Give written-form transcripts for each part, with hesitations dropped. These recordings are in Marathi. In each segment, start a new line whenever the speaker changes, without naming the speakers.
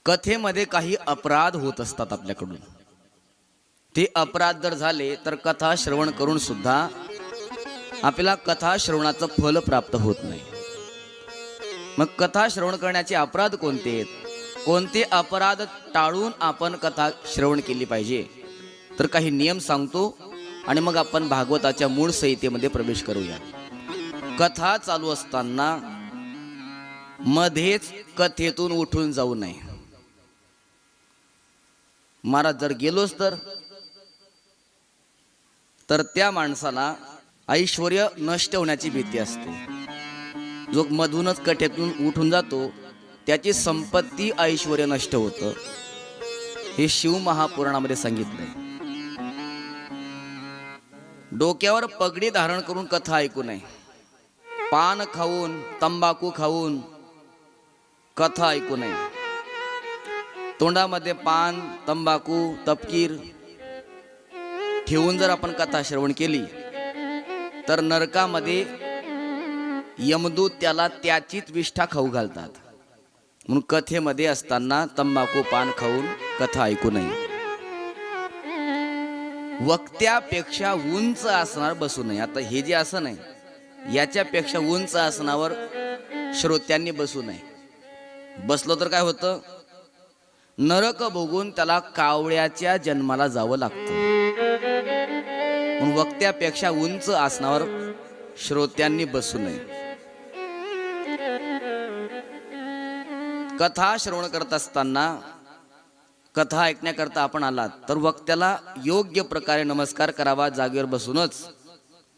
कथेमध्ये काही अपराध होत असतात आपल्याकडून. ते अपराध जर झाले तर कथा श्रवण करून सुद्धा आपल्याला कथा श्रवणाचं फल प्राप्त होत नाही. मग कथा श्रवण करण्याचे अपराध कोणते आहेत, कोणते अपराध टाळून आपण कथा श्रवण केली पाहिजे, तर काही नियम सांगतो आणि मग आपण भागवताच्या मूळ संहितेमध्ये प्रवेश करूया. कथा चालू असताना मध्येच कथेतून उठून जाऊ नये. महाराज जर गेलोच तर त्या माणसाला ऐश्वर्य नष्ट होण्याची भीती असते. जो मधूनच कथेतून उठून जातो त्याची संपत्ती ऐश्वर्य नष्ट होतं. हे शिव महापुराणामध्ये सांगितलंय. डोक्यावर पगडी धारण करून कथा ऐकू नये. पान खाऊन तंबाखू खाऊन कथा ऐकू नये. तोंडामध्ये पान तंबाखू तपकीर ठेवून जर आपण कथा श्रवण केली तर नरकामध्ये यमदूत त्याला त्याचीच विष्ठा खाऊ घालतात. म्हणून कथेमध्ये असताना तंबाखू पान खाऊन कथा ऐकू नये. वक्त्यापेक्षा उंच आसनावर बसू नये. आता हे जे आसन आहे याच्यापेक्षा उंच आसनावर श्रोत्यांनी बसू नये. बसलो तर काय होतं, नरक भोगून त्याला कावळ्याच्या जन्माला जावं लागतं. म्हणून वक्त्यापेक्षा उंच आसनावर श्रोत्यांनी बसू नये. कथा श्रवण करत असताना कथा ऐकण्याकरता आपण आलात तर वक्त्याला योग्य प्रकारे नमस्कार करावा जागेवर बसूनच.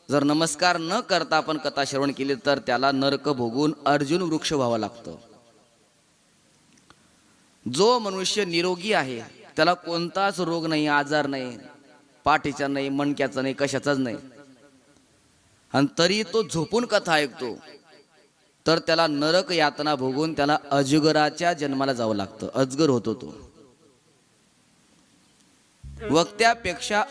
जर नमस्कार न करता आपण कथा श्रवण केली तर त्याला नरक भोगून अर्जुन वृक्ष व्हावं लागतं. जो मनुष्य निरोगी आहे त्याला कोणताच रोग नाही, आजार नाही, पाठीचा नाही, मणक्याचा नाही, कशाचाच नाही, आणि तरी तो झोपून कथा ऐकतो तर त्याला नरक यातना भोगून त्याला अजगराच्या जन्माला जावं लागतं. अजगर होतो तो. वक्त्यापेक्षा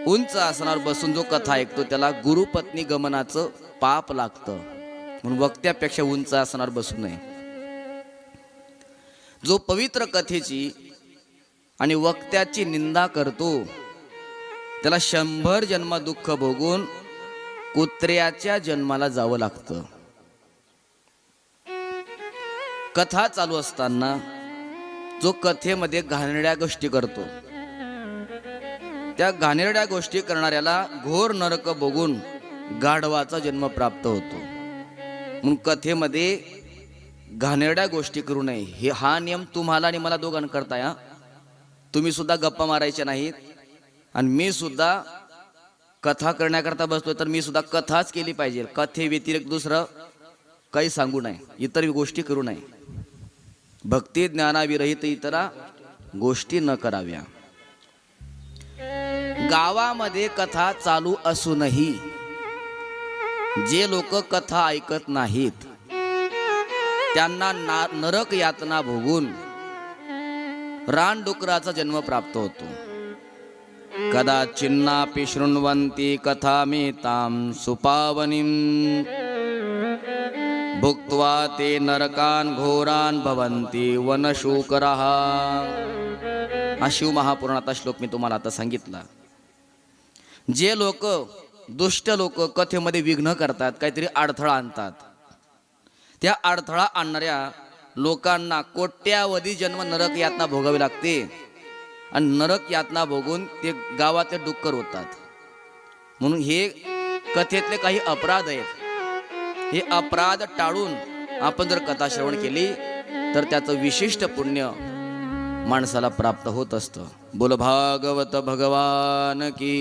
उंच आसनावर बसून जो कथा ऐकतो त्याला गुरुपत्नी गमनाचं पाप लागतं. म्हणून वक्त्यापेक्षा उंच आसनावर बसू नये. जो पवित्र कथेची आणि वक्त्याची निंदा करतो त्याला 100 जन्म दुःख भोगून कुत्र्याच्या जन्माला जावं लागतं. कथा चालू असताना जो कथेमध्ये घाणेरड्या गोष्टी करतो त्या घाणेरड्या गोष्टी करणाऱ्याला घोर नरक भोगून गाढवाचा जन्म प्राप्त होतो. म्हणून कथेमध्ये घाणेरड्या गोष्टी करू नये. हा नियम तुम्हाला आणि मला दोघांकरता आहे. तुम्ही सुद्धा गप्पा मारायच्या नाहीत आणि मी सुद्धा कथा करण्याकरता बसतोय तर मी सुद्धा कथाच केली पाहिजे. कथे व्यतिरिक्त दुसरं काही सांगू नये, इतर गोष्टी करू नये. भक्ती ज्ञानाविरहित इतरा गोष्टी न कराव्या. गावामध्ये कथा चालू असूनही जे लोक कथा ऐकत नाहीत त्यांना नरक यातना भोगून रानडुकराचा जन्म प्राप्त होतो. कदाचिन्नापि शृण्वन्ति कथामेतां सुपावनीं भुक्त्वा ते नरकान् घोरान् भवन्ति वनशूकरः. हा शिव महापुराणाचा श्लोक मी तुम्हाला आता सांगितला. जे लोक दुष्ट लोक कथेमध्ये विघ्न करतात, काहीतरी अडथळा आणतात, त्या अडथळा आणणाऱ्या लोकांना कोट्यावधी जन्म नरक यातना भोगावी लागते आणि नरक यातना भोगून ते गावातले डुक्कर होतात. म्हणून हे कथेतले काही अपराध आहेत. हे अपराध टाळून आपण जर कथा श्रवण केली तर त्याचं विशिष्ट पुण्य माणसाला प्राप्त होत असतं. बोल भागवत भगवान की.